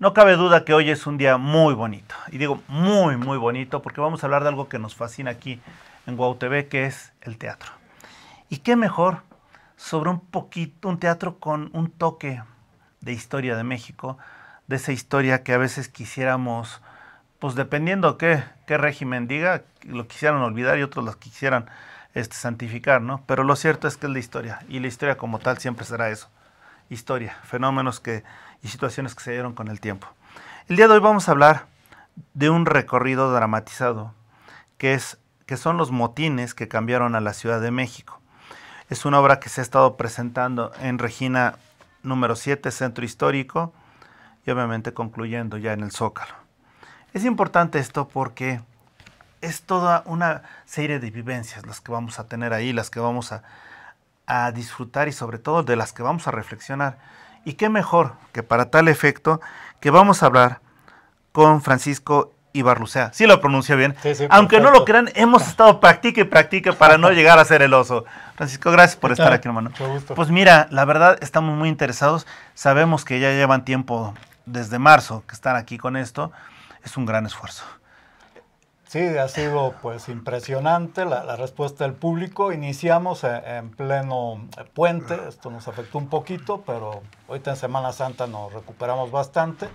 No cabe duda que hoy es un día muy bonito. Y digo muy, muy bonito porque vamos a hablar de algo que nos fascina aquí en Guau TV, que es el teatro. Y qué mejor sobre un teatro con un toque de historia de México, de esa historia que a veces quisiéramos, pues dependiendo qué régimen diga, lo quisieran olvidar y otros lo quisieran santificar, ¿no? Pero lo cierto es que es la historia, y la historia como tal siempre será eso, historia, fenómenos y situaciones que se dieron con el tiempo. El día de hoy vamos a hablar de un recorrido dramatizado, que son los motines que cambiaron a la Ciudad de México. Es una obra que se ha estado presentando en Regina número 7, Centro Histórico, y obviamente concluyendo ya en el Zócalo. Es importante esto porque es toda una serie de vivencias las que vamos a tener ahí, las que vamos a disfrutar y sobre todo de las que vamos a reflexionar. Y qué mejor que para tal efecto que vamos a hablar con Francisco Ibarlucea. Sí lo pronuncio bien. Sí, aunque perfecto. No lo crean, hemos estado practique y practique para no llegar a ser el oso. Francisco, gracias por estar aquí, hermano. Mucho gusto. Pues mira, la verdad estamos muy interesados. Sabemos que ya llevan tiempo, desde marzo, que están aquí con esto. Es un gran esfuerzo. Sí, ha sido pues impresionante la respuesta del público. Iniciamos en pleno puente, esto nos afectó un poquito, pero ahorita en Semana Santa nos recuperamos bastante.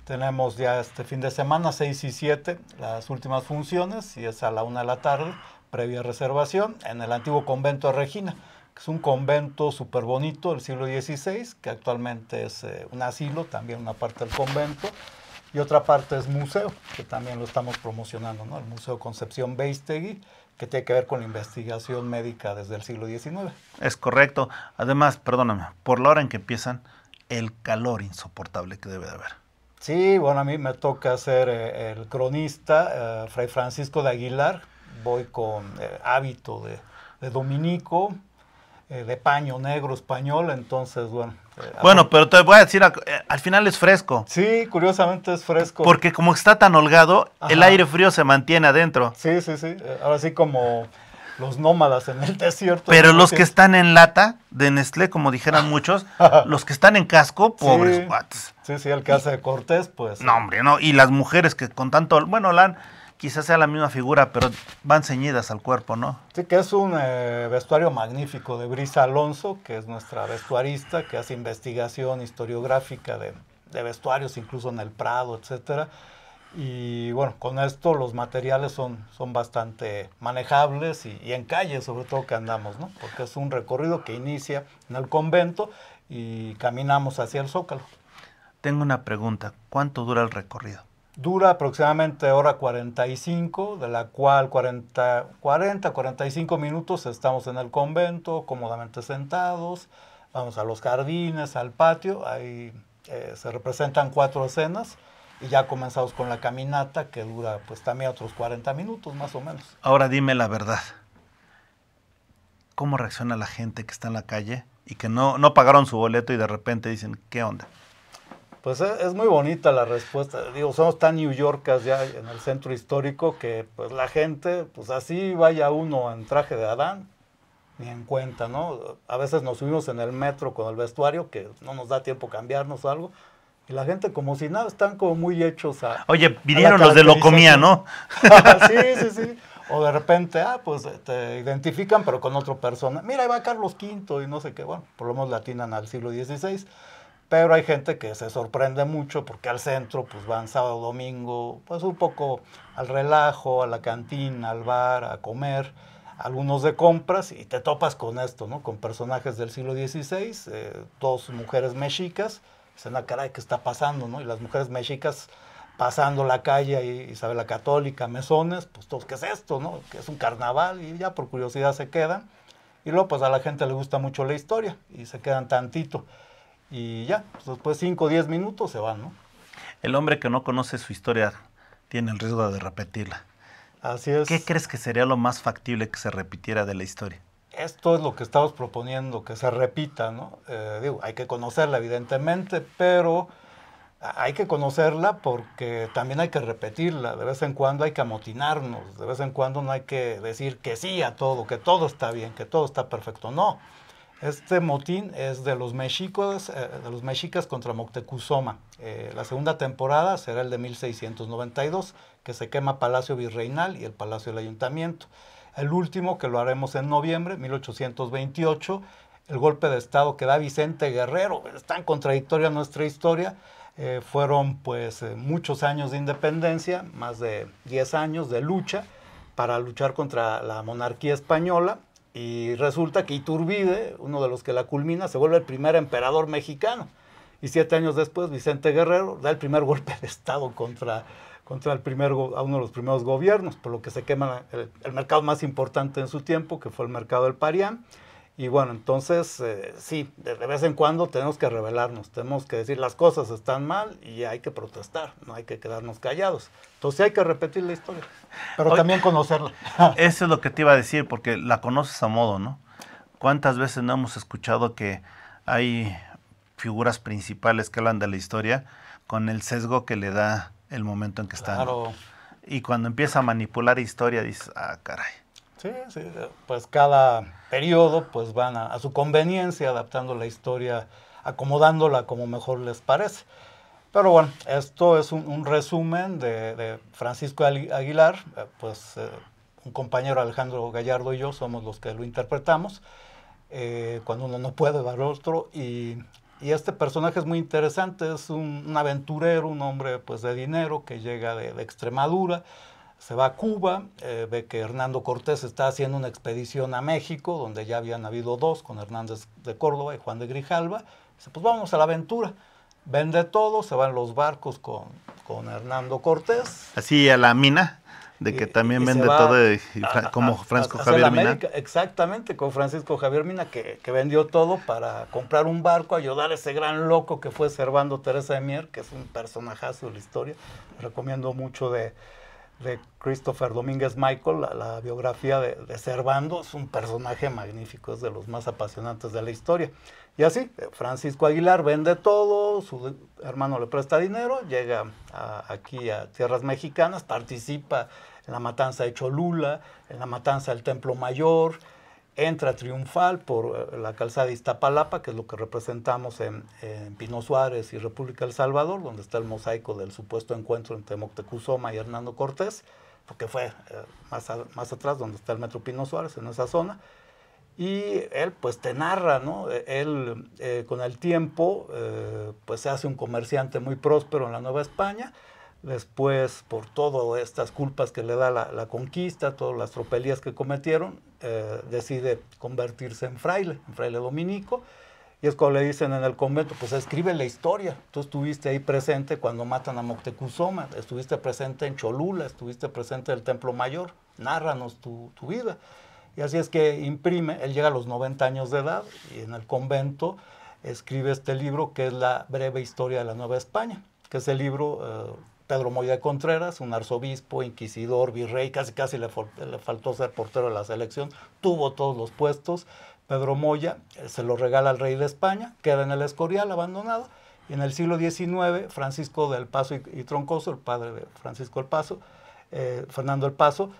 Tenemos ya este fin de semana, 6 y 7, las últimas funciones, y es a la 1 de la tarde, previa reservación, en el antiguo convento de Regina, que es un convento súper bonito del siglo XVI, que actualmente es un asilo, también una parte del convento. Y otra parte es museo, que también lo estamos promocionando, ¿no? El Museo Concepción Beistegui, que tiene que ver con la investigación médica desde el siglo XIX. Es correcto. Además, perdóname, por la hora en que empiezan, el calor insoportable que debe de haber. Sí, bueno, a mí me toca ser el cronista, Fray Francisco de Aguilar. Voy con hábito de dominico, de paño negro español, entonces, bueno. Bueno, pero te voy a decir, al final es fresco. Sí, curiosamente es fresco. Porque como está tan holgado, Ajá. El aire frío se mantiene adentro. Sí. Ahora sí como los nómadas en el desierto. Pero los que están en lata de Nestlé, como dijeran muchos, los que están en casco, pobres guates. Sí, el que hace de Cortés, pues. No, hombre, no. Y las mujeres que con tanto, bueno, quizás sea la misma figura, pero van ceñidas al cuerpo, ¿no? Sí, que es un vestuario magnífico de Brisa Alonso, que es nuestra vestuarista, que hace investigación historiográfica de vestuarios, incluso en el Prado, etcétera. Y bueno, con esto los materiales son bastante manejables y en calle, sobre todo, que andamos, ¿no? Porque es un recorrido que inicia en el convento y caminamos hacia el Zócalo. Tengo una pregunta. ¿Cuánto dura el recorrido? Dura aproximadamente hora 45, de la cual 45 minutos estamos en el convento, cómodamente sentados. Vamos a los jardines, al patio, ahí se representan 4 escenas y ya comenzamos con la caminata, que dura pues también otros 40 minutos más o menos. Ahora dime la verdad. ¿Cómo reacciona la gente que está en la calle y que no pagaron su boleto y de repente dicen, ¿qué onda? Pues es muy bonita la respuesta. Digo, somos tan New Yorkers ya en el centro histórico que pues la gente, pues así vaya uno en traje de Adán, ni en cuenta, ¿no? A veces nos subimos en el metro con el vestuario, que no nos da tiempo cambiarnos o algo, y la gente como si nada, están como muy hechos a... Oye, vinieron los de Locomía, ¿no? Sí. O de repente, pues te identifican, pero con otra persona. Mira, ahí va Carlos V y no sé qué. Bueno, por lo menos le atinan al siglo XVI. Pero hay gente que se sorprende mucho porque al centro pues van sábado, domingo, pues un poco al relajo, a la cantina, al bar, a comer, algunos de compras, y te topas con esto, ¿no? Con personajes del siglo XVI, 2 mujeres mexicas, dicen, caray, ¿qué está pasando, no? Y las mujeres mexicas pasando la calle, ahí, Isabel la Católica, mesones, pues todos, ¿qué es esto, no? Que es un carnaval, y ya por curiosidad se quedan. Y luego pues a la gente le gusta mucho la historia, y se quedan tantito. Y ya, pues después 5 o 10 minutos se van, ¿no? El hombre que no conoce su historia tiene el riesgo de repetirla. Así es. ¿Qué crees que sería lo más factible que se repitiera de la historia? Esto es lo que estamos proponiendo, que se repita, ¿no? Digo, hay que conocerla evidentemente, pero hay que conocerla porque también hay que repetirla. De vez en cuando hay que amotinarnos, de vez en cuando no hay que decir que sí a todo, que todo está bien, que todo está perfecto. No. Este motín es de los mexicas contra Moctezuma. La segunda temporada será el de 1692, que se quema Palacio Virreinal y el Palacio del Ayuntamiento. El último, que lo haremos en noviembre, 1828, el golpe de Estado que da Vicente Guerrero. Es tan contradictoria nuestra historia. Fueron pues muchos años de independencia, más de 10 años de lucha para luchar contra la monarquía española. Y resulta que Iturbide, uno de los que la culmina, se vuelve el primer emperador mexicano. Y 7 años después, Vicente Guerrero da el primer golpe de Estado contra a uno de los primeros gobiernos, por lo que se quema el mercado más importante en su tiempo, que fue el mercado del Parián. Y bueno, entonces, sí, de vez en cuando tenemos que rebelarnos, tenemos que decir las cosas están mal y hay que protestar, no hay que quedarnos callados. Entonces hay que repetir la historia, pero también conocerla. Eso es lo que te iba a decir, porque la conoces a modo, ¿no? ¿Cuántas veces no hemos escuchado que hay figuras principales que hablan de la historia con el sesgo que le da el momento en que están? Claro. Y cuando empieza a manipular historia, dices, ah, caray. Sí, sí, pues cada periodo pues van a su conveniencia, adaptando la historia, acomodándola como mejor les parece. Pero bueno, esto es un resumen de Francisco Aguilar, un compañero, Alejandro Gallardo, y yo somos los que lo interpretamos, cuando uno no puede dar otro, y este personaje es muy interesante, es un aventurero, un hombre pues de dinero que llega de Extremadura, se va a Cuba, ve que Hernando Cortés está haciendo una expedición a México, donde ya habían habido 2, con Hernández de Córdoba y Juan de Grijalva. Dice, pues vámonos a la aventura. Vende todo, se van los barcos con Hernando Cortés. Así a la mina, de que también vende todo, como Francisco Javier Mina. Exactamente, con Francisco Javier Mina, que vendió todo para comprar un barco, ayudar a ese gran loco que fue Servando Teresa de Mier, que es un personajazo de la historia. Recomiendo mucho de Christopher Domínguez Michael, la biografía de Servando. Es un personaje magnífico, es de los más apasionantes de la historia. Y así, Francisco Aguilar vende todo, su hermano le presta dinero, llega aquí a tierras mexicanas, participa en la matanza de Cholula, en la matanza del Templo Mayor, entra triunfal por la calzada de Iztapalapa, que es lo que representamos en Pino Suárez y República del Salvador, donde está el mosaico del supuesto encuentro entre Moctezuma y Hernando Cortés, porque fue más atrás, donde está el Metro Pino Suárez, en esa zona. Y él pues te narra, ¿no? Él con el tiempo pues se hace un comerciante muy próspero en la Nueva España. Después, por todas estas culpas que le da la conquista, todas las tropelías que cometieron, decide convertirse en fraile dominico. Y es cuando le dicen en el convento, pues escribe la historia. Tú estuviste ahí presente cuando matan a Moctezuma, estuviste presente en Cholula, estuviste presente en el Templo Mayor, nárranos tu vida. Y así es que imprime, él llega a los 90 años de edad y en el convento escribe este libro que es La breve historia de la Nueva España, que es el libro, Pedro Moya de Contreras, un arzobispo, inquisidor, virrey, casi le faltó ser portero de la selección, tuvo todos los puestos. Pedro Moya se lo regala al rey de España, queda en el Escorial abandonado, y en el siglo XIX Francisco del Paso y Troncoso, el padre de Francisco el Paso, Fernando el Paso,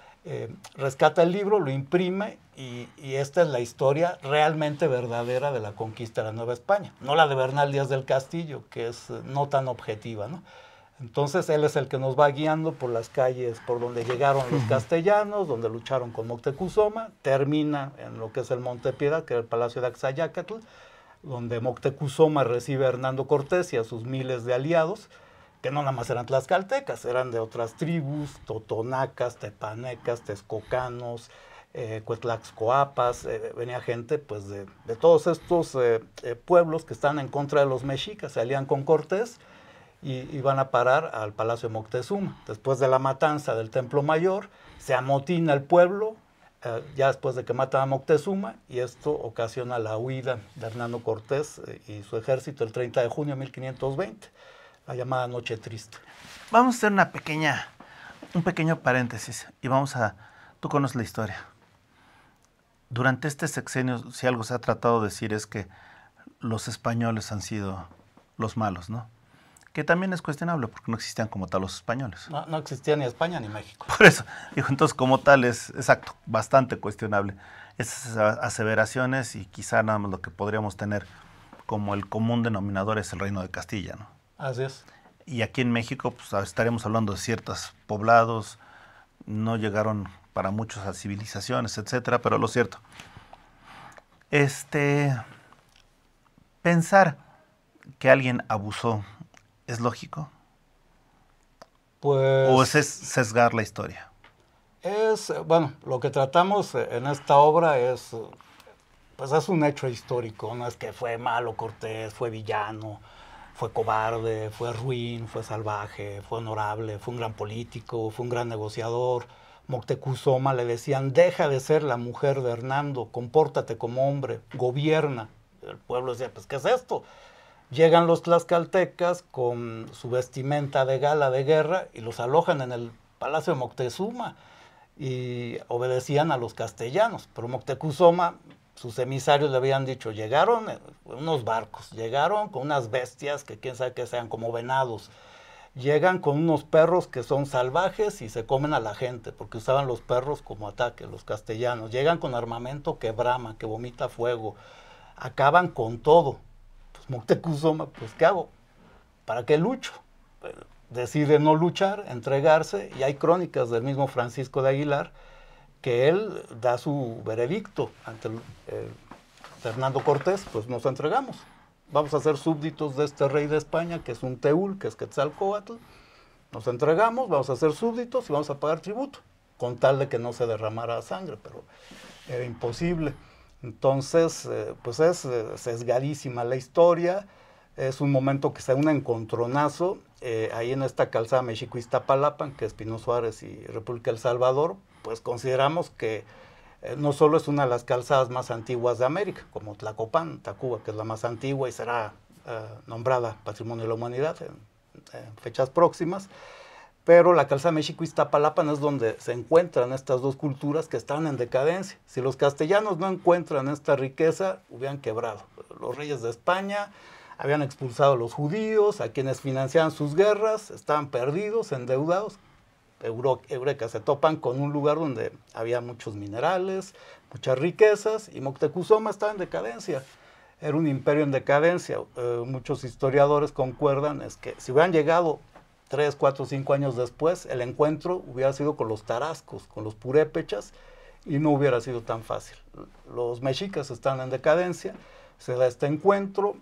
rescata el libro, lo imprime y esta es la historia realmente verdadera de la conquista de la Nueva España, no la de Bernal Díaz del Castillo, que es no tan objetiva, ¿no? Entonces él es el que nos va guiando por las calles por donde llegaron los castellanos, donde lucharon con Moctezuma, termina en lo que es el Monte Piedad, que era el Palacio de Axayácatl, donde Moctezuma recibe a Hernando Cortés y a sus miles de aliados, que no nada más eran tlaxcaltecas, eran de otras tribus, totonacas, tepanecas, texcocanos, cuetlaxcoapas, venía gente pues de todos estos pueblos que están en contra de los mexicas, se alían con Cortés y van a parar al Palacio de Moctezuma. Después de la matanza del Templo Mayor, se amotina el pueblo, ya después de que matan a Moctezuma, y esto ocasiona la huida de Hernando Cortés y su ejército el 30 de junio de 1520. La llamada Noche Triste. Vamos a hacer un pequeño paréntesis y tú conoces la historia. Durante este sexenio, si algo se ha tratado de decir es que los españoles han sido los malos, ¿no? que también es cuestionable porque no existían como tal los españoles. No, no existía ni España ni México. Por eso, digo, entonces como tal es, exacto, bastante cuestionable esas aseveraciones y quizá nada más lo que podríamos tener como el común denominador es el Reino de Castilla, ¿no? Así es. Y aquí en México pues estaremos hablando de ciertos poblados, no llegaron para muchos a civilizaciones, etcétera, pero lo cierto, pensar que alguien abusó, ¿es lógico? ¿O es Pues sesgar la historia? bueno, lo que tratamos en esta obra es, pues es un hecho histórico, no es que fue malo Cortés, fue villano, fue cobarde, fue ruin, fue salvaje, fue honorable, fue un gran político, fue un gran negociador. Moctezuma le decían, deja de ser la mujer de Hernando, compórtate como hombre, gobierna. El pueblo decía, pues ¿qué es esto? Llegan los tlaxcaltecas con su vestimenta de gala de guerra y los alojan en el palacio de Moctezuma y obedecían a los castellanos. Pero Moctezuma, sus emisarios le habían dicho, llegaron en unos barcos, llegaron con unas bestias que quién sabe qué sean, como venados. Llegan con unos perros que son salvajes y se comen a la gente, porque usaban los perros como ataque, los castellanos. Llegan con armamento que brama, que vomita fuego. Acaban con todo. Pues Moctezuma, pues ¿qué hago? ¿Para qué lucho? Decide no luchar, entregarse, y hay crónicas del mismo Francisco de Aguilar que él da su veredicto ante Hernando Cortés, pues nos entregamos. Vamos a ser súbditos de este rey de España, que es un teúl, que es Quetzalcóatl. Nos entregamos, vamos a ser súbditos y vamos a pagar tributo, con tal de que no se derramara sangre, pero era imposible. Entonces, pues es sesgadísima la historia, es un momento que se da un encontronazo, ahí en esta calzada México-Iztapalapan, que es Pino Suárez y República El Salvador, pues consideramos que no solo es una de las calzadas más antiguas de América, como Tlacopan, Tacuba, que es la más antigua y será nombrada Patrimonio de la Humanidad en fechas próximas, pero la calzada México-Iztapalapan es donde se encuentran estas dos culturas que están en decadencia. Si los castellanos no encuentran esta riqueza, hubieran quebrado. Los reyes de España habían expulsado a los judíos, a quienes financiaban sus guerras, estaban perdidos, endeudados. Eureka, se topan con un lugar donde había muchos minerales, muchas riquezas, y Moctezuma estaba en decadencia. Era un imperio en decadencia. Muchos historiadores concuerdan es que si hubieran llegado 3, 4, 5 años después, el encuentro hubiera sido con los tarascos, con los purépechas, y no hubiera sido tan fácil. Los mexicas están en decadencia, se da este encuentro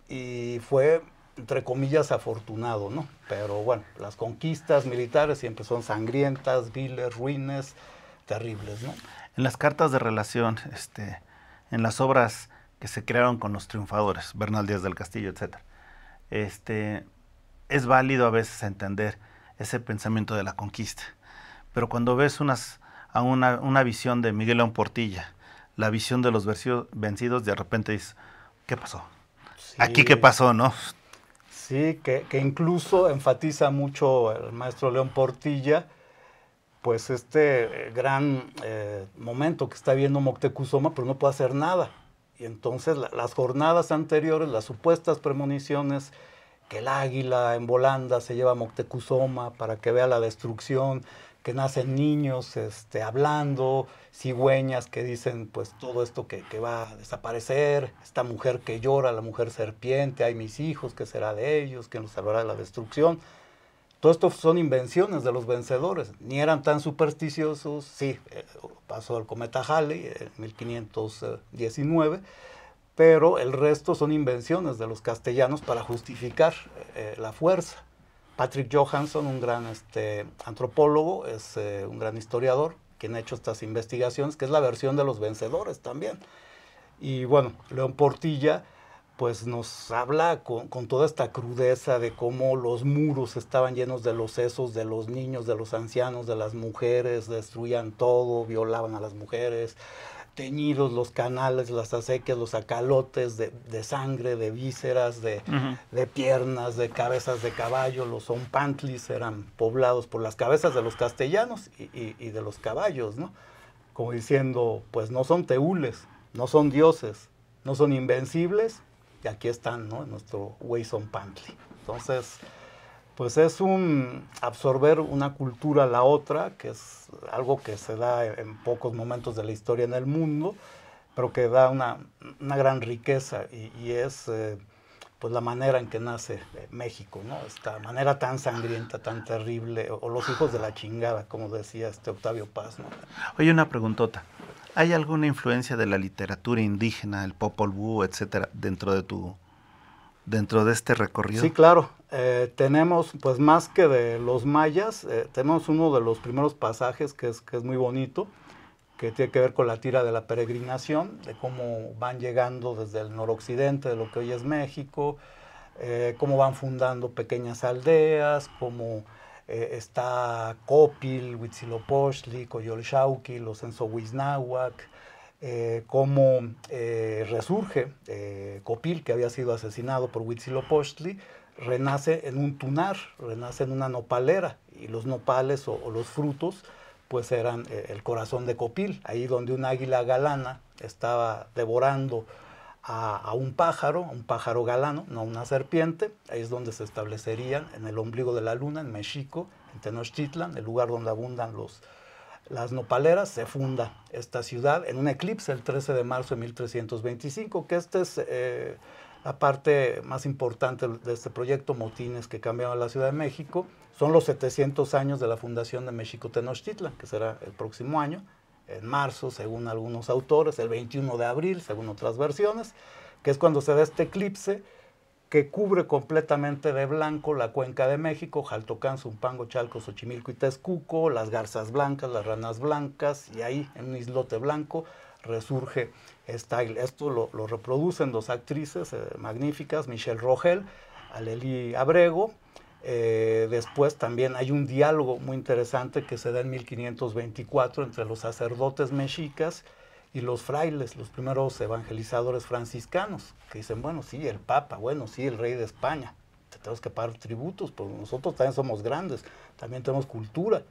y fue, entre comillas, afortunado, ¿no? Pero bueno, las conquistas militares siempre son sangrientas, viles, ruines, terribles, ¿no? En las cartas de relación, en las obras que se crearon con los triunfadores, Bernal Díaz del Castillo, etcétera, es válido a veces entender ese pensamiento de la conquista. Pero cuando ves una visión de Miguel León Portilla, la visión de los vencidos, de repente dices, ¿qué pasó? Sí. ¿Aquí qué pasó, no? Sí, que incluso enfatiza mucho el maestro León Portilla, pues este gran momento que está viendo Moctezuma, pero no puede hacer nada. Y entonces las jornadas anteriores, las supuestas premoniciones, que el águila en volanda se lleva a Moctezuma para que vea la destrucción, que nacen niños hablando, cigüeñas que dicen pues todo esto que va a desaparecer, esta mujer que llora, la mujer serpiente, hay mis hijos, ¿qué será de ellos? ¿Quién los salvará de la destrucción? Todo esto son invenciones de los vencedores, ni eran tan supersticiosos, sí, pasó el cometa Halley en 1519, pero el resto son invenciones de los castellanos para justificar la fuerza. Patrick Johansson, un gran antropólogo, es un gran historiador, quien ha hecho estas investigaciones, que es la versión de los vencedores también. Y bueno, León Portilla pues nos habla con toda esta crudeza de cómo los muros estaban llenos de los sesos de los niños, de los ancianos, de las mujeres, destruían todo, violaban a las mujeres, teñidos los canales, las acequias, los acalotes de sangre, de vísceras, de piernas, de cabezas de caballo. Los zompantlis eran poblados por las cabezas de los castellanos y de los caballos, ¿no? Como diciendo, pues no son teúles, no son dioses, no son invencibles, y aquí están, ¿no? En nuestro güey zompantli. Entonces, Pues es un absorber una cultura a la otra, que es algo que se da en pocos momentos de la historia en el mundo, pero que da una gran riqueza y es pues la manera en que nace México, ¿no? Esta manera tan sangrienta, tan terrible, o los hijos de la chingada, como decía Octavio Paz, ¿no? Oye, una preguntota. ¿Hay alguna influencia de la literatura indígena, el Popol Vuh, etcétera, dentro de este recorrido? Sí, claro. Tenemos, pues más que de los mayas, tenemos uno de los primeros pasajes que es muy bonito, que tiene que ver con la tira de la peregrinación, de cómo van llegando desde el noroccidente de lo que hoy es México, cómo van fundando pequeñas aldeas, cómo está Copil, Huitzilopochtli, Coyolxauhqui, los Ensohuiznahuac, cómo resurge Copil, que había sido asesinado por Huitzilopochtli, renace en un tunar, renace en una nopalera, y los nopales o los frutos pues eran el corazón de Copil, ahí donde un águila galana estaba devorando a un pájaro galano, no una serpiente, ahí es donde se establecerían en el ombligo de la luna, en Mexico, en Tenochtitlan, el lugar donde abundan las nopaleras, se funda esta ciudad en un eclipse el 13 de marzo de 1325, que esta es la parte más importante de este proyecto, Motines que cambiaron la Ciudad de México. Son los 700 años de la fundación de México-Tenochtitlan, que será el próximo año, en marzo, según algunos autores, el 21 de abril, según otras versiones, que es cuando se da este eclipse que cubre completamente de blanco la cuenca de México, Jaltocán, Zumpango, Chalco, Xochimilco y Texcuco, las garzas blancas, las ranas blancas, y ahí, en un islote blanco, resurge esta águila. Esto lo reproducen dos actrices magníficas, Michelle Rogel, Aleli Abrego. Después también hay un diálogo muy interesante que se da en 1524 entre los sacerdotes mexicas y los frailes, los primeros evangelizadores franciscanos, que dicen, bueno, sí, el Papa, bueno, sí, el rey de España, te tenemos que pagar tributos, porque nosotros también somos grandes, también tenemos cultura,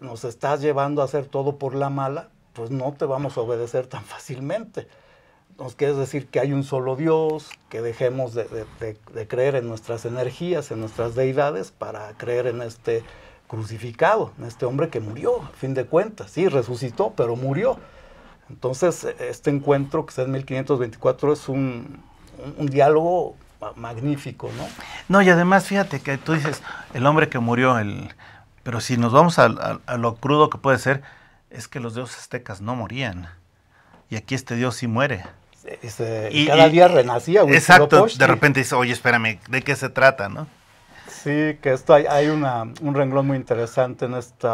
nos estás llevando a hacer todo por la mala, pues no te vamos a obedecer tan fácilmente. Nos quieres decir que hay un solo Dios, que dejemos de creer en nuestras energías, en nuestras deidades, para creer en este crucificado, en este hombre que murió, a fin de cuentas. Sí, resucitó, pero murió. Entonces, este encuentro que está en 1524 es un diálogo magnífico, ¿no? No, y además, fíjate que tú dices, el hombre que murió, pero si nos vamos a lo crudo que puede ser, es que los dioses aztecas no morían. Y aquí este dios sí muere. Y cada día renacía. Exacto, de repente dice, oye, espérame, ¿de qué se trata, no? Sí, que esto hay un renglón muy interesante en este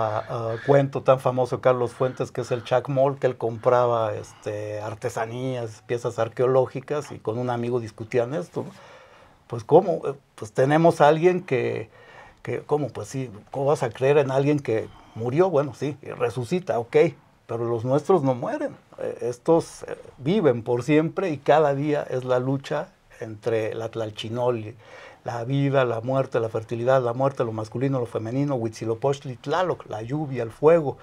cuento tan famoso de Carlos Fuentes, que es el Chacmol, que él compraba artesanías, piezas arqueológicas, y con un amigo discutían esto, ¿no? Pues ¿cómo? Pues tenemos a alguien ¿cómo? Pues sí, ¿cómo vas a creer en alguien que murió? Bueno, sí, resucita, ok, pero los nuestros no mueren. Estos viven por siempre y cada día es la lucha entre la Tlalchinol, la vida, la muerte, la fertilidad, la muerte, lo masculino, lo femenino, Huitzilopochtli, Tlaloc, la lluvia, el fuego,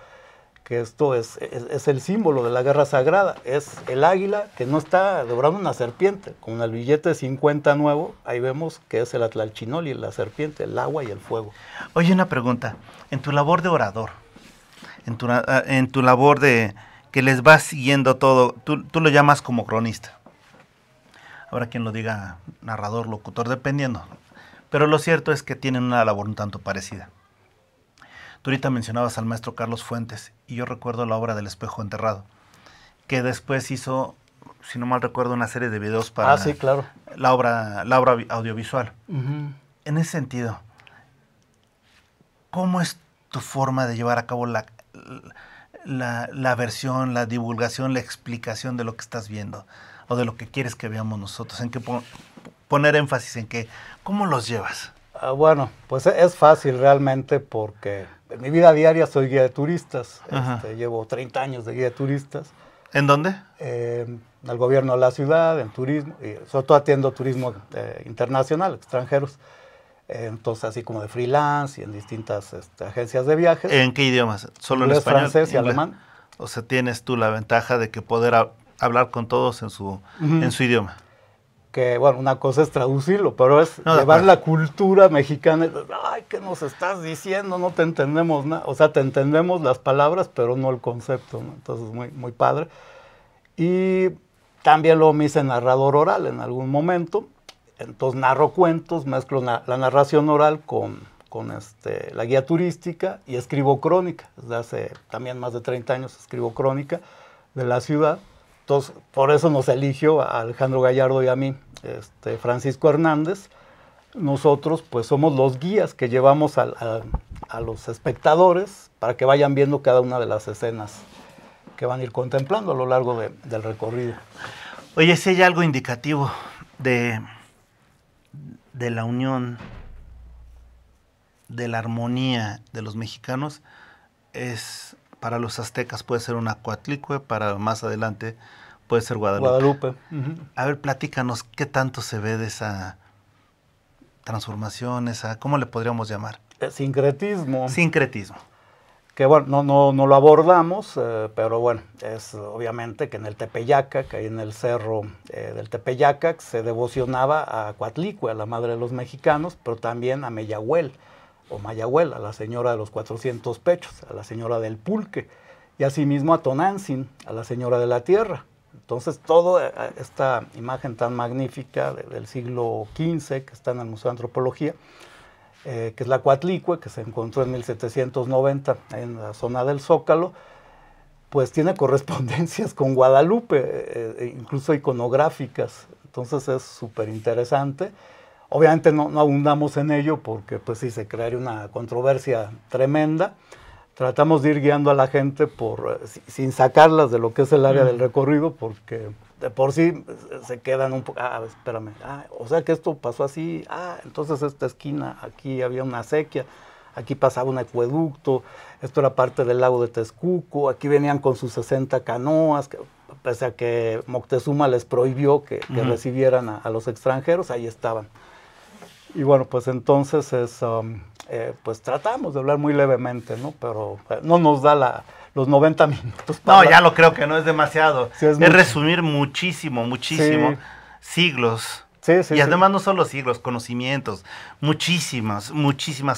que esto es el símbolo de la guerra sagrada. Es el águila que no está devorando una serpiente. Con el billete de 50 nuevo, ahí vemos que es el Atlalchinol y la serpiente, el agua y el fuego. Oye, una pregunta. En tu labor de orador, en tu labor de que les vas siguiendo todo, tú lo llamas como cronista. Habrá quien lo diga narrador, locutor, dependiendo. Pero lo cierto es que tienen una labor un tanto parecida. Tú ahorita mencionabas al maestro Carlos Fuentes, y yo recuerdo la obra del Espejo Enterrado, que después hizo, si no mal recuerdo, una serie de videos para sí, claro, la obra audiovisual. Uh-huh. En ese sentido, ¿cómo es tu forma de llevar a cabo la versión, la divulgación, la explicación de lo que estás viendo o de lo que quieres que veamos nosotros? ¿En qué poner énfasis? ¿En qué? ¿Cómo los llevas? Bueno, pues es fácil realmente, porque en mi vida diaria soy guía de turistas. Llevo 30 años de guía de turistas. ¿En dónde? En el gobierno de la ciudad, en turismo, y sobre todo atiendo turismo internacional, extranjeros. Entonces, así como de freelance y en distintas agencias de viajes. ¿En qué idiomas? ¿Solo inglés, en español? Francés y alemán. O sea, tienes tú la ventaja de que poder hablar con todos en su idioma. que, bueno, una cosa es traducirlo, pero es No, de llevar acuerdo. la cultura mexicana. Ay, ¿qué nos estás diciendo? No te entendemos nada. O sea, te entendemos las palabras, pero no el concepto, ¿no? Entonces, muy, muy padre. Y también lo me hice narrador oral en algún momento. Entonces, narro cuentos, mezclo la narración oral con la guía turística y escribo crónica. Desde hace también más de 30 años escribo crónica de la ciudad. Entonces, por eso nos eligió a Alejandro Gallardo y a mí, Francisco Hernández. Nosotros, pues, somos los guías que llevamos a los espectadores para que vayan viendo cada una de las escenas que van a ir contemplando a lo largo del recorrido. Oye, si hay algo indicativo de la unión, de la armonía de los mexicanos, es para los aztecas puede ser una Coatlicue, para más adelante puede ser Guadalupe. A ver, platícanos, ¿qué tanto se ve de esa transformación, ¿cómo le podríamos llamar? Sincretismo. Sincretismo. Que bueno, no lo abordamos, pero bueno, es obviamente que en el Tepeyacac, que hay en el cerro del Tepeyacac, se devocionaba a Coatlicue, a la madre de los mexicanos, pero también a Meyahuel, o Mayahuel, a la señora de los 400 pechos, a la señora del pulque, y asimismo a Tonantzin, a la señora de la tierra. Entonces, toda esta imagen tan magnífica del siglo XV, que está en el Museo de Antropología, que es la Coatlicue, que se encontró en 1790 en la zona del Zócalo, pues tiene correspondencias con Guadalupe, incluso iconográficas. Entonces es súper interesante. Obviamente no abundamos en ello porque pues sí se crearía una controversia tremenda. Tratamos de ir guiando a la gente sin sacarlas de lo que es el área del recorrido, porque de por sí se quedan un poco, espérame, o sea que esto pasó así, entonces esta esquina, aquí había una acequia, aquí pasaba un acueducto, esto era parte del lago de Texcoco, aquí venían con sus 60 canoas, pese a que Moctezuma les prohibió que recibieran a los extranjeros, ahí estaban. Y bueno, pues entonces pues tratamos de hablar muy levemente, ¿no? Pero no nos da los 90 minutos. No, ya lo creo que no es demasiado. Sí, es resumir muchísimo, sí. Siglos. Sí, y además no solo siglos, conocimientos, muchísimas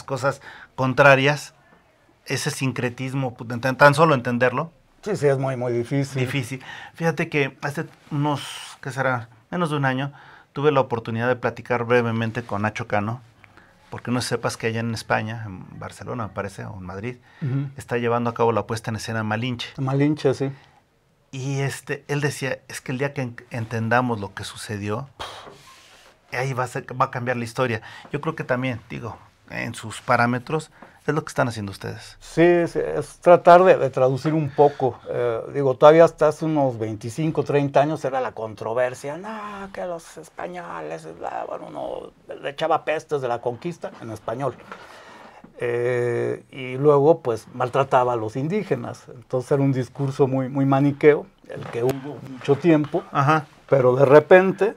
cosas contrarias. Ese sincretismo, tan solo entenderlo. Sí, es muy, muy difícil. Difícil. Fíjate que hace ¿qué será? Menos de un año, tuve la oportunidad de platicar brevemente con Nacho Cano, porque no sepas que allá en España, en Barcelona me parece, o en Madrid, está llevando a cabo la puesta en escena Malinche. Malinche, sí. Y él decía, es que el día que entendamos lo que sucedió, ahí va a cambiar la historia. Yo creo que también, en sus parámetros, es lo que están haciendo ustedes. Sí, es tratar de traducir un poco. Todavía hasta hace unos 25, 30 años era la controversia. No, que los españoles, le echaba pestes de la conquista en español. Y luego, pues, maltrataba a los indígenas. Entonces era un discurso muy, muy maniqueo, el que hubo mucho tiempo. Ajá. Pero de repente,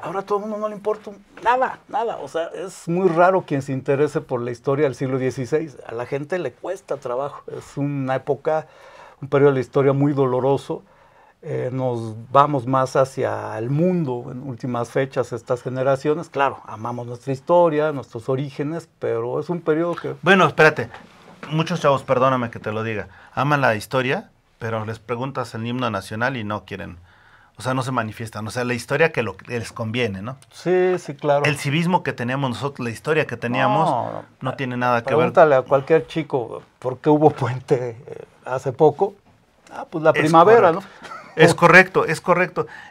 ahora a todo el mundo no le importa nada. O sea, es muy raro quien se interese por la historia del siglo XVI. A la gente le cuesta trabajo. Es una época, un periodo de la historia muy doloroso. Nos vamos más hacia el mundo en últimas fechas, estas generaciones. Claro, amamos nuestra historia, nuestros orígenes, pero es un periodo que... Bueno, espérate. Muchos chavos, perdóname que te lo diga, aman la historia, pero les preguntas el himno nacional y no quieren... O sea, no se manifiestan. O sea, la historia que les conviene, ¿no? Sí, claro. El civismo que teníamos nosotros, la historia que teníamos, no tiene nada que ver. Pregúntale a cualquier chico por qué hubo puente hace poco. Pues la primavera, ¿no? Es correcto.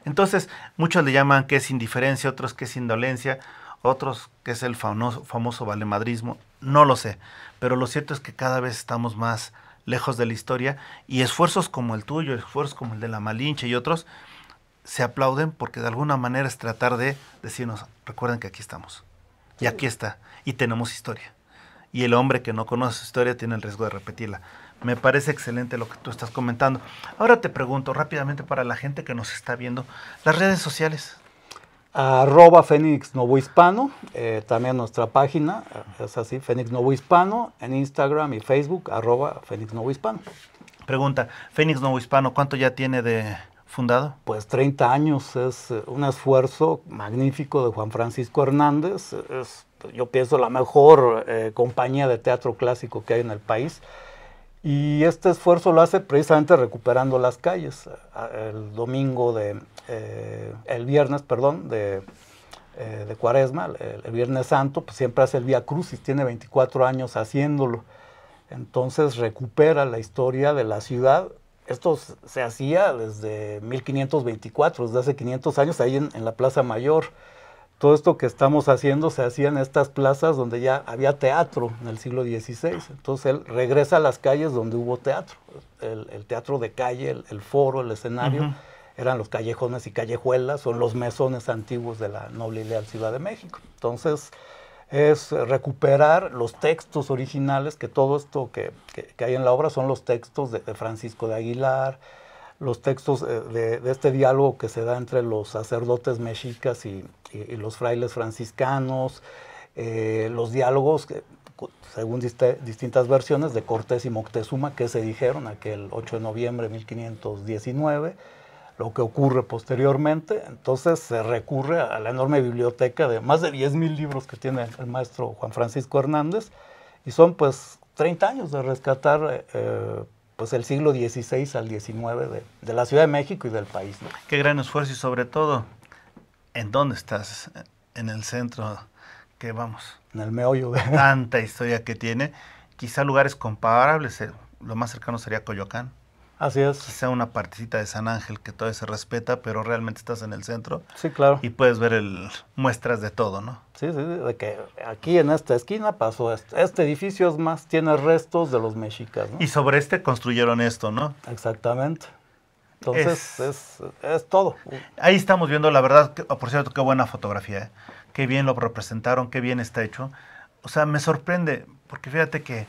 Entonces, muchos le llaman que es indiferencia, otros que es indolencia, otros que es el famoso valemadrismo. No lo sé. Pero lo cierto es que cada vez estamos más lejos de la historia y esfuerzos como el tuyo, esfuerzos como el de la Malinche y otros, se aplauden porque de alguna manera es tratar de decirnos, recuerden que aquí estamos, y aquí está, y tenemos historia. Y el hombre que no conoce su historia tiene el riesgo de repetirla. Me parece excelente lo que tú estás comentando. Ahora te pregunto rápidamente para la gente que nos está viendo, las redes sociales. @Fénix Novo Hispano, también nuestra página, es así, Fénix Novo Hispano, en Instagram y Facebook, @Fénix Novo Hispano. Pregunta, Fénix Novo Hispano, ¿cuánto ya tiene de fundado. Pues 30 años, es un esfuerzo magnífico de Juan Francisco Hernández. Es, yo pienso, la mejor compañía de teatro clásico que hay en el país. Y este esfuerzo lo hace precisamente recuperando las calles. El viernes, perdón, de Cuaresma, el Viernes Santo, pues siempre hace el Vía Crucis, tiene 24 años haciéndolo. Entonces recupera la historia de la ciudad. Esto se hacía desde 1524, desde hace 500 años, ahí en la Plaza Mayor. Todo esto que estamos haciendo se hacía en estas plazas donde ya había teatro en el siglo XVI. Entonces él regresa a las calles donde hubo teatro. El teatro de calle, el foro, el escenario, eran los callejones y callejuelas, son los mesones antiguos de la noble y leal Ciudad de México. Entonces es recuperar los textos originales, que todo esto que hay en la obra son los textos de Francisco de Aguilar, los textos de este diálogo que se da entre los sacerdotes mexicas y los frailes franciscanos, los diálogos, según distintas versiones, de Cortés y Moctezuma, que se dijeron aquel 8 de noviembre de 1519, lo que ocurre posteriormente. Entonces se recurre a la enorme biblioteca de más de 10,000 libros que tiene el maestro Juan Francisco Hernández, y son pues 30 años de rescatar pues el siglo XVI al XIX de la Ciudad de México y del país, ¿no? Qué gran esfuerzo, y sobre todo, ¿en dónde estás? En el centro, que vamos, en el meollo de tanta historia que tiene. Quizá lugares comparables, lo más cercano sería Coyoacán. Así es. Quizá una partecita de San Ángel que todavía se respeta, pero realmente estás en el centro. Sí, claro. Y puedes ver muestras de todo, ¿no? Sí, de que aquí en esta esquina pasó esto. Este edificio es más, tiene restos de los mexicas, ¿no? Y sobre construyeron esto, ¿no? Exactamente. Entonces es todo. Ahí estamos viendo, la verdad, por cierto, qué buena fotografía, ¿eh? Qué bien lo representaron, qué bien está hecho. O sea, me sorprende, porque fíjate que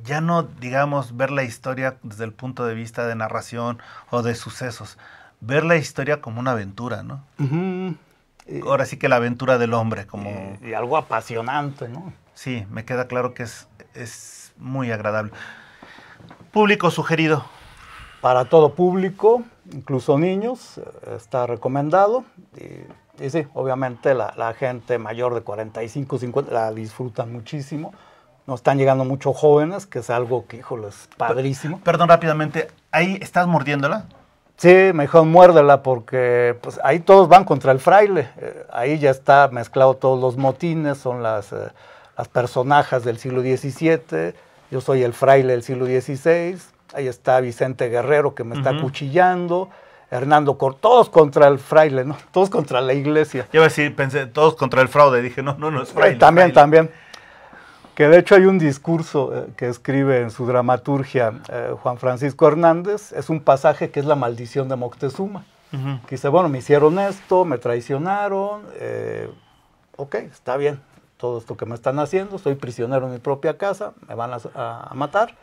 ya no, digamos, ver la historia desde el punto de vista de narración o de sucesos, ver la historia como una aventura, ¿no? Ahora sí que la aventura del hombre, como... Y algo apasionante, ¿no? Sí, me queda claro que es muy agradable. Público sugerido. Para todo público, incluso niños, está recomendado. Y sí, obviamente la gente mayor de 45, 50 la disfrutan muchísimo. Nos están llegando muchos jóvenes, que es algo que, híjole, es padrísimo. Perdón, rápidamente, ¿ahí estás mordiéndola? Sí, mejor muérdela, porque pues, ahí todos van contra el fraile. Ahí ya está mezclado todos los motines, son las personajes del siglo XVII. Yo soy el fraile del siglo XVI. Ahí está Vicente Guerrero, que me está acuchillando. Hernando, todos contra el fraile, ¿no? Todos contra la iglesia. Yo iba a decir, pensé, todos contra el fraude. Dije, no es fraile. También. Que de hecho hay un discurso que escribe en su dramaturgia Juan Francisco Hernández. Es un pasaje que es la maldición de Moctezuma. Que dice, bueno, me hicieron esto, me traicionaron. Ok, está bien. Todo esto que me están haciendo, soy prisionero en mi propia casa, me van a matar.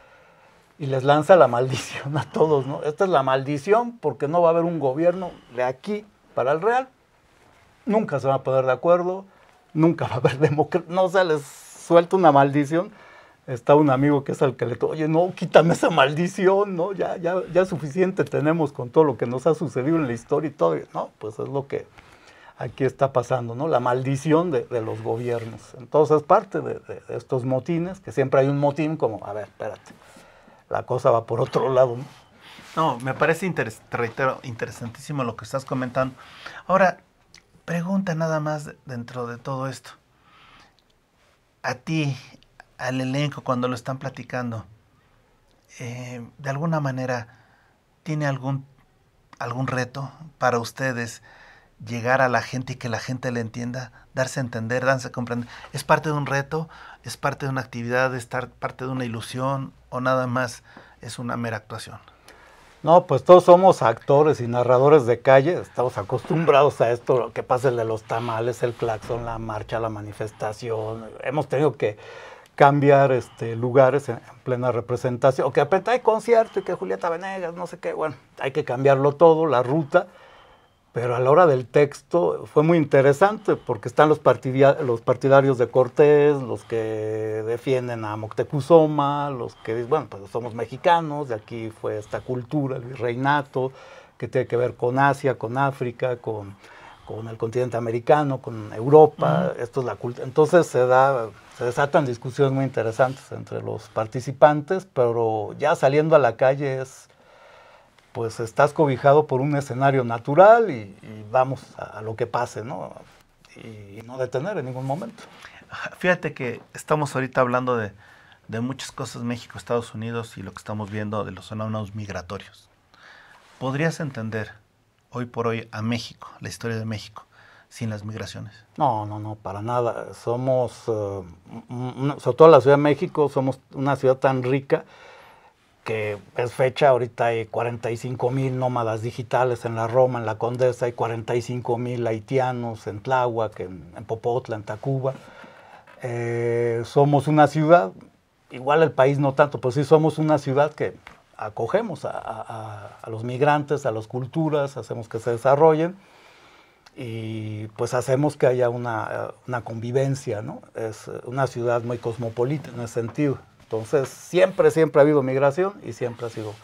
Y les lanza la maldición a todos, ¿no? Esta es la maldición porque no va a haber un gobierno de aquí para el Real. Nunca se van a poner de acuerdo, nunca va a haber democracia. No se les suelta una maldición. Está un amigo que es el que le dice, oye, no, quítame esa maldición, ¿no? Ya suficiente tenemos con todo lo que nos ha sucedido en la historia y todo. No, pues es lo que aquí está pasando, ¿no? La maldición de los gobiernos. Entonces, parte de estos motines, que siempre hay un motín como, a ver, espérate, la cosa va por otro lado, ¿no? No, me parece, reitero, interesantísimo lo que estás comentando. Ahora, pregunta nada más dentro de todo esto. A ti, al elenco, cuando lo están platicando, de alguna manera, ¿tiene algún reto para ustedes llegar a la gente y que la gente le entienda, darse a entender, darse a comprender? ¿Es parte de un reto? ¿Es parte de una actividad? ¿Es parte de una ilusión? ¿O nada más es una mera actuación? No, pues todos somos actores y narradores de calle, estamos acostumbrados a esto, lo que pasa el de los tamales, el claxon, la marcha, la manifestación. Hemos tenido que cambiar lugares en plena representación, o que de repente hay concierto y que Julieta Venegas, no sé qué, bueno, hay que cambiarlo todo, la ruta. Pero a la hora del texto fue muy interesante porque están los partidarios de Cortés, los que defienden a Moctezuma, los que dicen, bueno, pues somos mexicanos, de aquí fue esta cultura, el virreinato, que tiene que ver con Asia, con África, con el continente americano, con Europa. Esto es la cultura. Entonces se desatan discusiones muy interesantes entre los participantes, pero ya saliendo a la calle pues estás cobijado por un escenario natural y vamos a lo que pase, ¿no? Y no detener en ningún momento. Fíjate que estamos ahorita hablando de muchas cosas, México, Estados Unidos, y lo que estamos viendo de los fenómenos migratorios. ¿Podrías entender hoy por hoy a México, la historia de México, sin las migraciones? No, para nada. Somos, sobre todo la Ciudad de México, somos una ciudad tan rica que es fecha, ahorita hay 45,000 nómadas digitales en la Roma, en la Condesa, hay 45,000 haitianos en Tláhuac, en Popotla, en Tacuba. Somos una ciudad, igual el país no tanto, pero sí somos una ciudad que acogemos a los migrantes, a las culturas, hacemos que se desarrollen y pues hacemos que haya una convivencia, ¿no? Es una ciudad muy cosmopolita en ese sentido. Entonces, siempre ha habido migración y siempre ha sido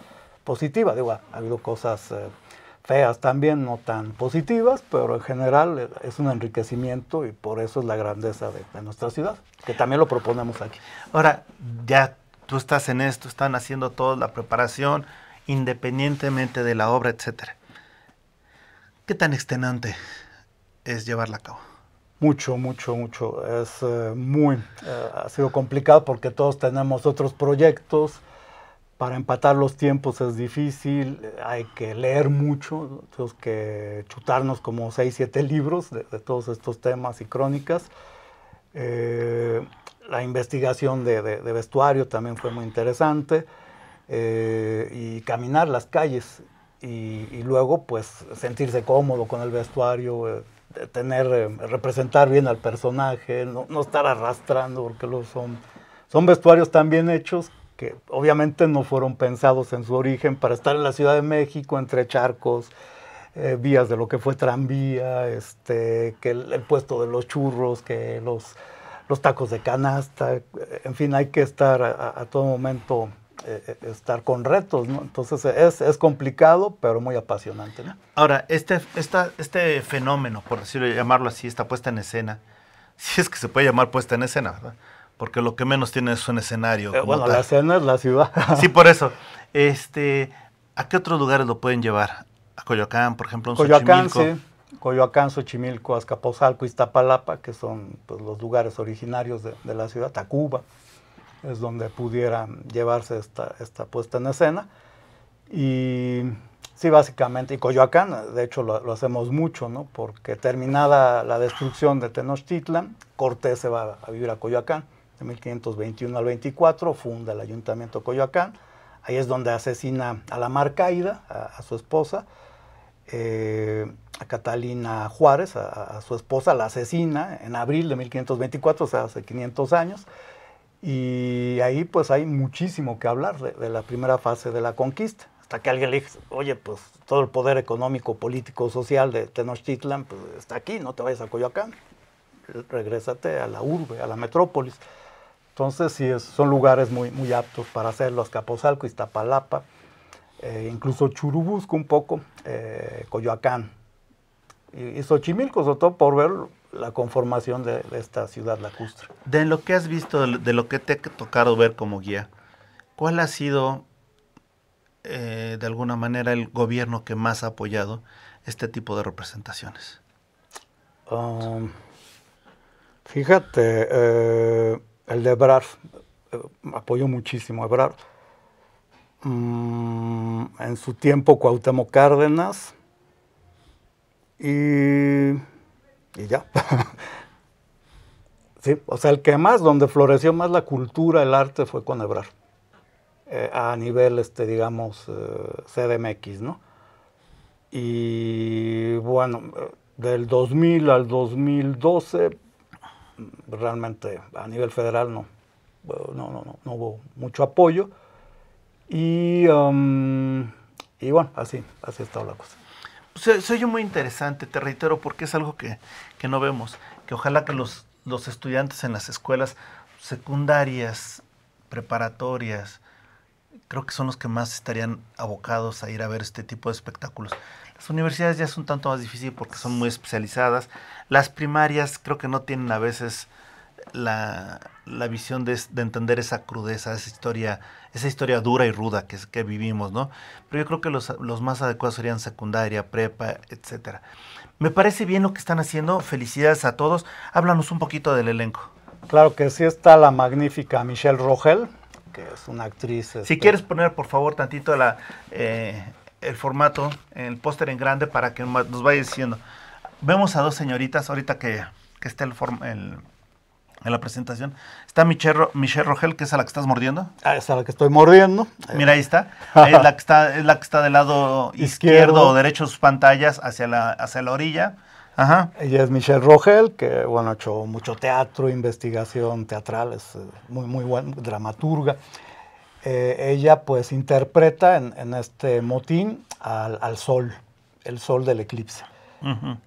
positiva. Digo, ha habido cosas feas también, no tan positivas, pero en general es un enriquecimiento y por eso es la grandeza de nuestra ciudad, que también lo proponemos aquí. Ahora, ya tú estás en esto, están haciendo toda la preparación, independientemente de la obra, etcétera. ¿Qué tan extenuante es llevarla a cabo? Mucho. Es ha sido complicado porque todos tenemos otros proyectos. Para empatar los tiempos es difícil, hay que leer mucho, tenemos que chutarnos como 6, 7 libros de todos estos temas y crónicas. La investigación de vestuario también fue muy interesante, y caminar las calles y luego pues sentirse cómodo con el vestuario, representar bien al personaje, no estar arrastrando, porque son vestuarios tan bien hechos que obviamente no fueron pensados en su origen para estar en la Ciudad de México, entre charcos, vías de lo que fue tranvía, que el puesto de los churros, que los tacos de canasta, en fin, hay que estar a todo momento, estar con retos, ¿no? Entonces es complicado, pero muy apasionante, ¿no? Ahora, este fenómeno, por decirlo, llamarlo así, esta puesta en escena, si es que se puede llamar puesta en escena, ¿verdad? Porque lo que menos tiene es un escenario. Bueno, la escena es la ciudad. Sí, por eso. ¿A qué otros lugares lo pueden llevar? ¿A Coyoacán, por ejemplo, en Coyoacán, Xochimilco? sí. Coyoacán, Xochimilco, Azcapotzalco, Iztapalapa, que son pues, los lugares originarios de la ciudad. Tacuba es donde pudiera llevarse esta puesta en escena. Y sí, básicamente, y Coyoacán, de hecho lo hacemos mucho, ¿no? Porque terminada la destrucción de Tenochtitlan, Cortés se va a vivir a Coyoacán. De 1521 al 24 funda el Ayuntamiento de Coyoacán. Ahí es donde asesina a la Marcaida, a su esposa, a Catalina Juárez, a su esposa, la asesina en abril de 1524, o sea, hace 500 años. Y ahí pues hay muchísimo que hablar de la primera fase de la conquista. Hasta que alguien le dice, oye, pues todo el poder económico, político, social de Tenochtitlan pues, está aquí, no te vayas a Coyoacán, regrésate a la urbe, a la metrópolis. Entonces sí, son lugares muy aptos para hacerlo. Azcapotzalco, Iztapalapa, incluso Churubusco un poco, Coyoacán y Xochimilco, sobre todo por ver la conformación de esta ciudad lacustre. De lo que has visto, de lo que te ha tocado ver como guía, ¿cuál ha sido, de alguna manera, el gobierno que más ha apoyado este tipo de representaciones? Fíjate, el de Ebrard, apoyó muchísimo a Ebrard. En su tiempo Cuauhtémoc Cárdenas y ya. Sí, o sea, el que más, donde floreció más la cultura, el arte, fue con Ebrard. A nivel, digamos, CDMX, ¿no? Y bueno, del 2000 al 2012, realmente a nivel federal no hubo mucho apoyo. Y bueno, así ha estado la cosa. Se oye muy interesante, te reitero, porque es algo que no vemos, que ojalá que los estudiantes en las escuelas secundarias, preparatorias, creo que son los que más estarían abocados a ir a ver este tipo de espectáculos. Las universidades ya es un tanto más difícil porque son muy especializadas. Las primarias creo que no tienen a veces la visión de entender esa crudeza, esa historia dura y ruda que vivimos, ¿no? Pero yo creo que los más adecuados serían secundaria, prepa, etcétera. Me parece bien lo que están haciendo. Felicidades a todos. Háblanos un poquito del elenco. Claro que sí está la magnífica Michelle Rogel, que es una actriz. Si quieres poner, por favor, tantito el formato, el póster en grande para que nos vaya diciendo. Vemos a dos señoritas, ahorita que está en la presentación. Está Michelle Rogel, que es a la que estás mordiendo. Ah, es a la que estoy mordiendo. Mira, ahí está. Es la que está del lado izquierdo o derecho de sus pantallas hacia la orilla. Ajá. Ella es Michelle Rogel, que bueno, ha hecho mucho teatro, investigación teatral, es muy buena dramaturga. Ella pues interpreta en este motín al sol, el sol del eclipse. Uh-huh.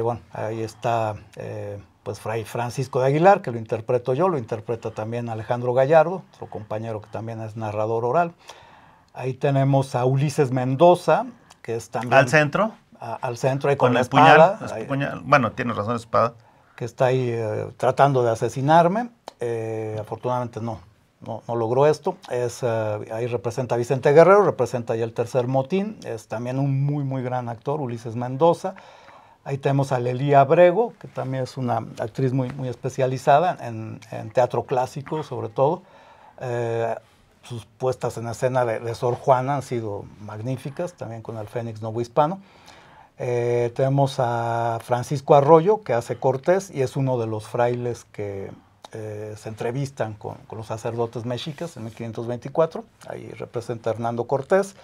Bueno, ahí está pues Fray Francisco de Aguilar, que lo interpreto yo, lo interpreta también Alejandro Gallardo, otro compañero que también es narrador oral. Ahí tenemos a Ulises Mendoza, que es también... ¿Al centro? Al centro, ahí con el la espada. puñal. Bueno, tienes razón, espada. Que está ahí tratando de asesinarme. Afortunadamente no logró esto. Ahí representa a Vicente Guerrero, representa ya el tercer motín. Es también un muy gran actor, Ulises Mendoza. Ahí tenemos a Lelí Abrego, que también es una actriz muy especializada en teatro clásico, sobre todo. Sus puestas en escena de Sor Juana han sido magníficas, también con el Fénix Novohispano. Tenemos a Francisco Arroyo, que hace Cortés, y es uno de los frailes que se entrevistan con los sacerdotes mexicas en 1524. Ahí representa a Hernando Cortés.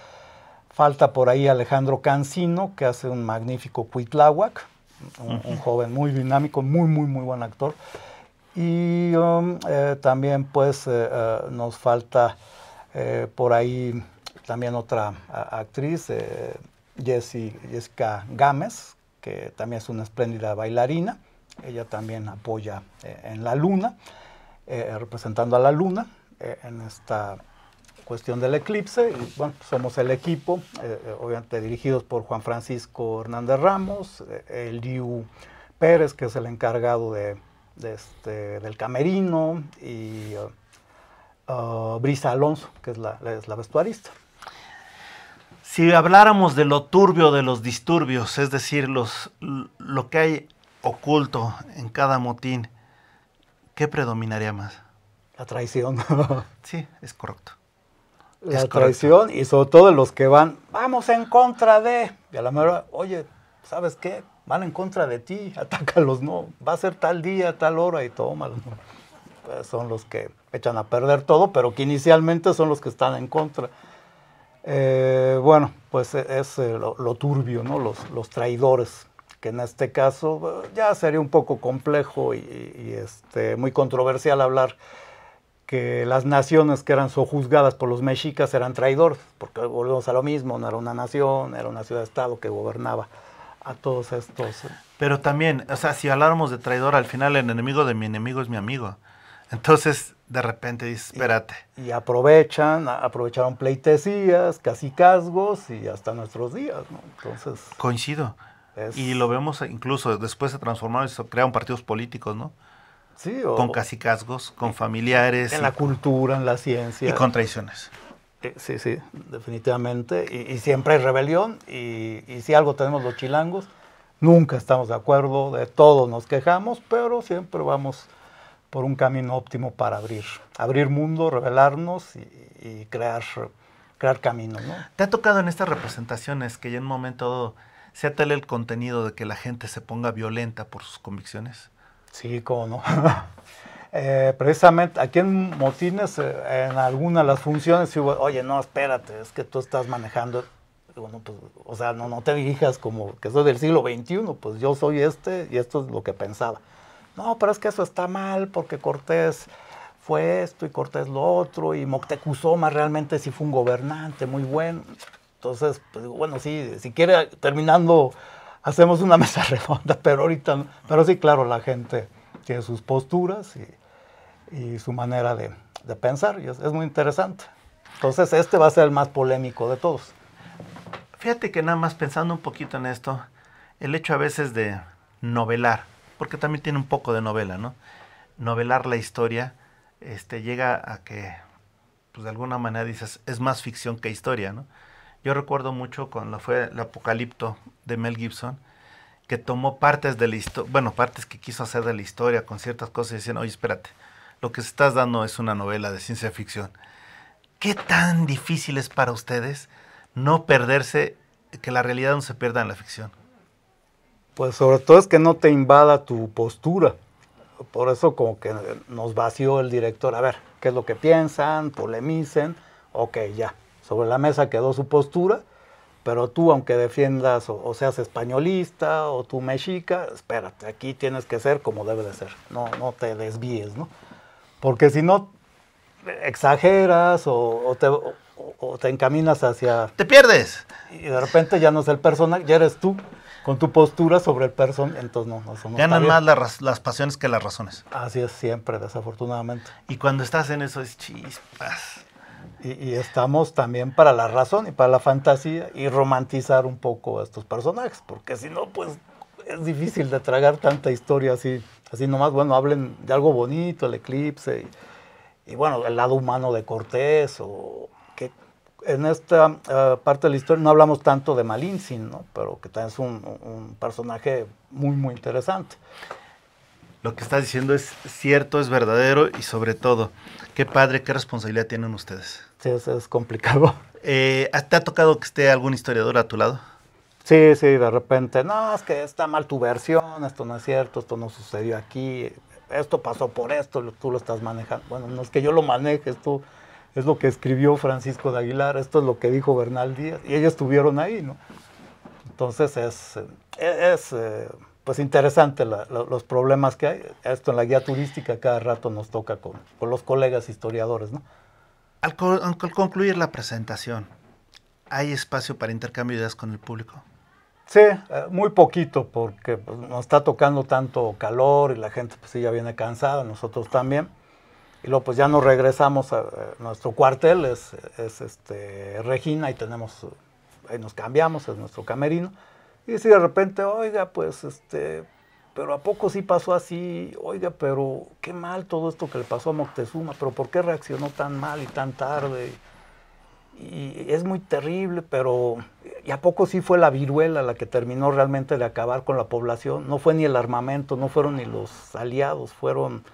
Falta por ahí Alejandro Cancino, que hace un magnífico Cuitláhuac, un joven muy dinámico, muy buen actor. Y también pues nos falta por ahí también otra actriz, Jessica Gámez, que también es una espléndida bailarina. Ella también apoya en la luna, representando a la luna en esta cuestión del eclipse. Y bueno, somos el equipo, obviamente dirigidos por Juan Francisco Hernández Ramos, Eliu Pérez, que es el encargado del camerino, y Brisa Alonso, que es la vestuarista. Si habláramos de lo turbio de los disturbios, es decir, lo que hay oculto en cada motín, ¿qué predominaría más? La traición. Sí, es correcto. La traición, y sobre todo los que vamos en contra de, y a la mejor, oye, ¿sabes qué? Van en contra de ti, atácalos, no, va a ser tal día, tal hora, y tómalos, ¿no? Pues son los que echan a perder todo, pero que inicialmente son los que están en contra. Bueno, pues es lo turbio, ¿no? Los traidores, que en este caso ya sería un poco complejo y muy controversial hablar que las naciones que eran sojuzgadas por los mexicas eran traidores, porque volvemos a lo mismo, no era una nación, era una ciudad-estado que gobernaba a todos estos. Pero también, o sea, si habláramos de traidor, al final el enemigo de mi enemigo es mi amigo. Entonces, de repente dices, espérate. Y aprovecharon pleitesías, cacicazgos y hasta nuestros días, ¿no? Entonces... Coincido. Y lo vemos incluso, después se transformaron y se crearon partidos políticos, ¿no? Sí, con cacicazgos, con familiares. En la cultura, en la ciencia. Y con traiciones. Sí, definitivamente. Y siempre hay rebelión. Y si algo tenemos los chilangos, nunca estamos de acuerdo, de todo nos quejamos, pero siempre vamos por un camino óptimo para abrir mundo, rebelarnos y crear caminos, ¿no? ¿Te ha tocado en estas representaciones que ya en un momento sea tal el contenido de que la gente se ponga violenta por sus convicciones? Sí, cómo no. Precisamente aquí en Motines, en alguna de las funciones, oye, no, espérate, es que tú estás manejando, bueno, pues, o sea, no te dirijas como que soy del siglo XXI, pues yo soy y esto es lo que pensaba. No, pero es que eso está mal porque Cortés fue esto y Cortés lo otro, y Moctezuma realmente sí fue un gobernante muy bueno. Entonces, pues, bueno, sí, si quiere, terminando, hacemos una mesa redonda, pero ahorita no. Pero sí, claro, la gente tiene sus posturas y su manera de pensar, y es muy interesante. Entonces este va a ser el más polémico de todos. Fíjate que nada más pensando un poquito en esto, el hecho a veces de novelar, porque también tiene un poco de novela, ¿no? Novelar la historia, llega a que, pues de alguna manera dices, es más ficción que historia, ¿no? Yo recuerdo mucho cuando fue el Apocalipto de Mel Gibson, que tomó partes de la historia, bueno, partes que quiso hacer de la historia con ciertas cosas y decían, oye, espérate, lo que estás dando es una novela de ciencia ficción. ¿Qué tan difícil es para ustedes no perderse, que la realidad no se pierda en la ficción? Pues sobre todo es que no te invada tu postura. Por eso como que nos vació el director. A ver, ¿qué es lo que piensan? Polemicen. Ok, ya. Sobre la mesa quedó su postura, pero tú, aunque defiendas o seas españolista o tú mexica, espérate, aquí tienes que ser como debe de ser. No te desvíes, ¿no? Porque si no, exageras o te encaminas hacia... ¡Te pierdes! Y de repente ya no es el personaje, ya eres tú con tu postura sobre el personaje, entonces no eso no ganan está bien. más las pasiones que las razones. Así es siempre, desafortunadamente. Y cuando estás en eso es chispas. Y estamos también para la razón y para la fantasía y romantizar un poco a estos personajes, porque si no, pues es difícil de tragar tanta historia así nomás. Bueno, hablen de algo bonito, el eclipse y bueno, el lado humano de Cortés, o que en esta parte de la historia no hablamos tanto de Malintzin, ¿no? Pero que también es un personaje muy, muy interesante. Lo que estás diciendo es cierto, es verdadero y sobre todo, qué padre, qué responsabilidad tienen ustedes. Sí, es complicado. ¿Te ha tocado que esté algún historiador a tu lado? Sí, de repente, no, es que está mal tu versión, esto no es cierto, esto no sucedió aquí, esto pasó por esto, tú lo estás manejando. Bueno, no es que yo lo maneje, esto es lo que escribió Francisco de Aguilar, esto es lo que dijo Bernal Díaz, y ellos estuvieron ahí, ¿no? Entonces es pues interesante los problemas que hay. Esto en la guía turística cada rato nos toca con los colegas historiadores, ¿no? Al concluir la presentación, ¿hay espacio para intercambio de ideas con el público? Sí, muy poquito, porque pues, nos está tocando tanto calor y la gente pues sí ya viene cansada, nosotros también. Y luego pues ya nos regresamos a nuestro cuartel, es Regina, y tenemos, ahí nos cambiamos, es nuestro camerino. Y si de repente, oiga, pues pero ¿a poco sí pasó así? Oiga, pero qué mal todo esto que le pasó a Moctezuma, pero ¿por qué reaccionó tan mal y tan tarde? Y es muy terrible, pero ¿y a poco sí fue la viruela la que terminó realmente de acabar con la población? No fue ni el armamento, no fueron ni los aliados, fueron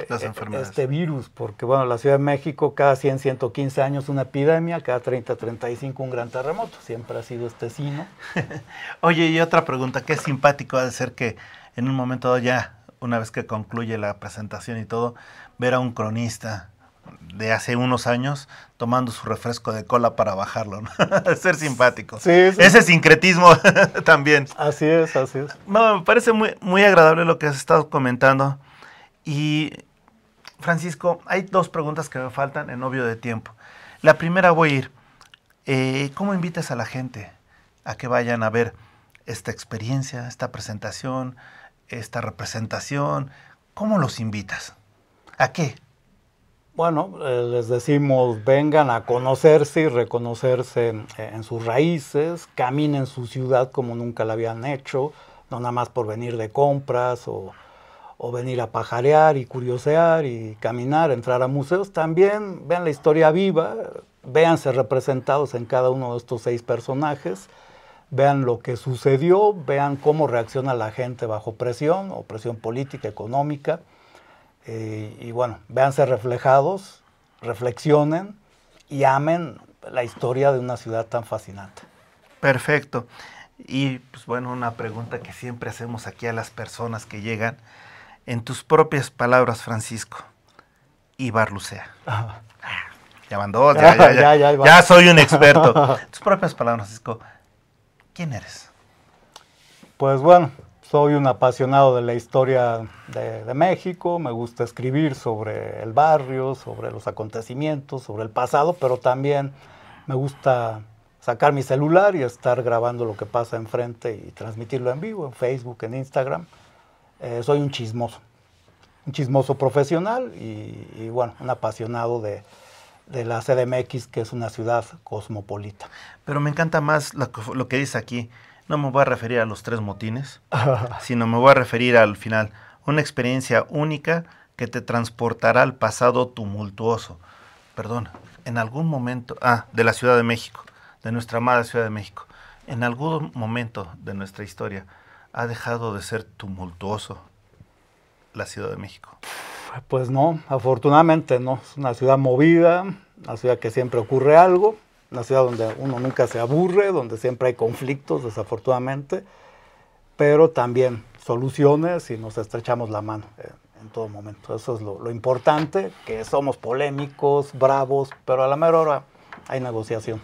las enfermedades. Este virus, porque bueno, la Ciudad de México cada 100, 115 años una epidemia, cada 30, 35 un gran terremoto, siempre ha sido sino. Oye, y otra pregunta, qué simpático ha de ser que en un momento dado ya, una vez que concluye la presentación y todo, ver a un cronista de hace unos años tomando su refresco de cola para bajarlo, ¿no? Ser simpático. Sí. Ese sincretismo también. Así es. No, me parece muy, muy agradable lo que has estado comentando. Y, Francisco, hay dos preguntas que me faltan en obvio de tiempo. La primera voy a ir, ¿cómo invitas a la gente a que vayan a ver esta experiencia, esta presentación, esta representación? ¿Cómo los invitas? ¿A qué? Bueno, les decimos, vengan a conocerse y reconocerse en sus raíces, caminen su ciudad como nunca la habían hecho, no nada más por venir de compras o venir a pajarear y curiosear y caminar, entrar a museos. También vean la historia viva, véanse representados en cada uno de estos 6 personajes, vean lo que sucedió, vean cómo reacciona la gente bajo presión, o presión política, económica. Y bueno, véanse reflejados, reflexionen y amen la historia de una ciudad tan fascinante. Perfecto. Y pues bueno, una pregunta que siempre hacemos aquí a las personas que llegan. En tus propias palabras, Francisco, Ibar Lucea. Ya van dos, ya soy un experto. En tus propias palabras, Francisco, ¿quién eres? Pues bueno, soy un apasionado de la historia de México, me gusta escribir sobre el barrio, sobre los acontecimientos, sobre el pasado, pero también me gusta sacar mi celular y estar grabando lo que pasa enfrente y transmitirlo en vivo, en Facebook, en Instagram. Soy un chismoso profesional y bueno, un apasionado de de la CDMX, que es una ciudad cosmopolita. Pero me encanta más lo que dice aquí. No me voy a referir a los 3 motines, sino me voy a referir al final. Una experiencia única que te transportará al pasado tumultuoso. Perdón, en algún momento... de la Ciudad de México, de nuestra amada Ciudad de México. En algún momento de nuestra historia ha dejado de ser tumultuoso la Ciudad de México. Pues no, afortunadamente no. Es una ciudad movida, una ciudad que siempre ocurre algo, una ciudad donde uno nunca se aburre, donde siempre hay conflictos, desafortunadamente, pero también soluciones y nos estrechamos la mano en todo momento. Eso es lo importante, que somos polémicos, bravos, pero a la mera hora hay negociación.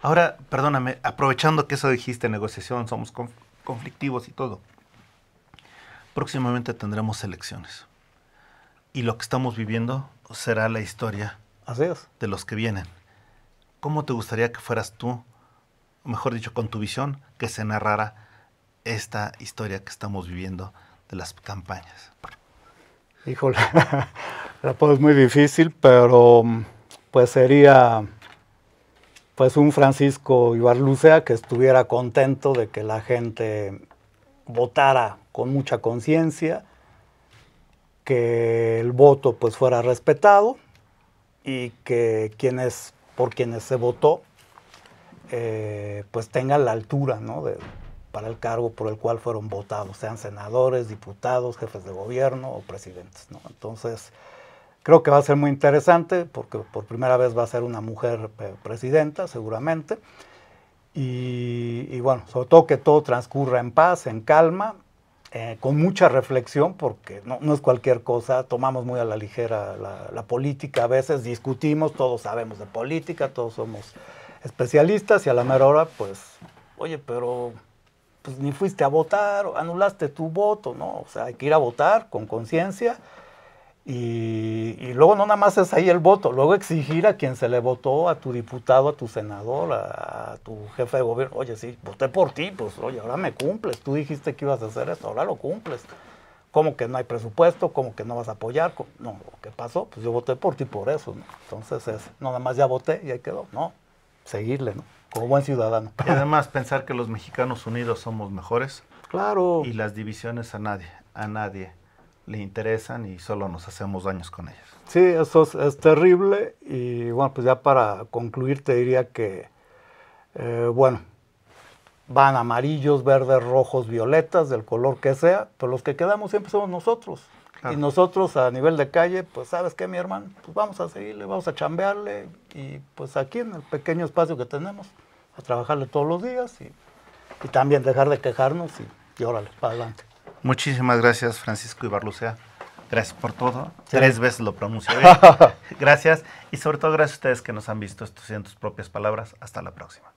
Ahora, perdóname, aprovechando que eso dijiste, negociación, somos conflictivos y todo. Próximamente tendremos elecciones. Y lo que estamos viviendo será la historia Así es. de los que vienen. ¿Cómo te gustaría que fueras tú, o mejor dicho, con tu visión, que se narrara esta historia que estamos viviendo de las campañas? Híjole, es muy difícil, pero pues sería pues un Francisco Ibarlucea que estuviera contento de que la gente votara con mucha conciencia, que el voto pues fuera respetado y que por quienes se votó pues tengan la altura, ¿no? Para el cargo por el cual fueron votados, sean senadores, diputados, jefes de gobierno o presidentes, ¿no? Entonces, creo que va a ser muy interesante porque por primera vez va a ser una mujer presidenta, seguramente. Y bueno, sobre todo que todo transcurra en paz, en calma, con mucha reflexión, porque no es cualquier cosa, tomamos muy a la ligera la política, a veces discutimos, todos sabemos de política, todos somos especialistas y a la mera hora, pues, oye, pero pues ni fuiste a votar, o anulaste tu voto, ¿no? O sea, hay que ir a votar con conciencia y luego no nada más es ahí el voto, luego exigir a quien se le votó, a tu diputado, a tu senador, a tu jefe de gobierno, oye, sí, voté por ti, pues, oye, ahora me cumples, tú dijiste que ibas a hacer esto, ahora lo cumples. ¿Cómo que no hay presupuesto? ¿Cómo que no vas a apoyar? No, ¿qué pasó? Pues yo voté por ti por eso, ¿no? Entonces no nada más ya voté y ahí quedó, no, seguirle, ¿no? Como buen ciudadano. Y además pensar que los mexicanos unidos somos mejores. Claro. Y las divisiones a nadie le interesan y solo nos hacemos daños con ellas. Sí, eso es terrible y bueno, pues ya para concluir te diría que, bueno, van amarillos, verdes, rojos, violetas, del color que sea, pero los que quedamos siempre somos nosotros. Claro. Y nosotros a nivel de calle, pues ¿sabes qué, mi hermano? Pues vamos a seguirle, vamos a chambearle y pues aquí en el pequeño espacio que tenemos, a trabajarle todos los días y también dejar de quejarnos y órale, para adelante. Muchísimas gracias, Francisco Ibarlucea. Gracias por todo. Sí. 3 veces lo pronuncio bien. Gracias y sobre todo gracias a ustedes que nos han visto. Esto en tus propias palabras. Hasta la próxima.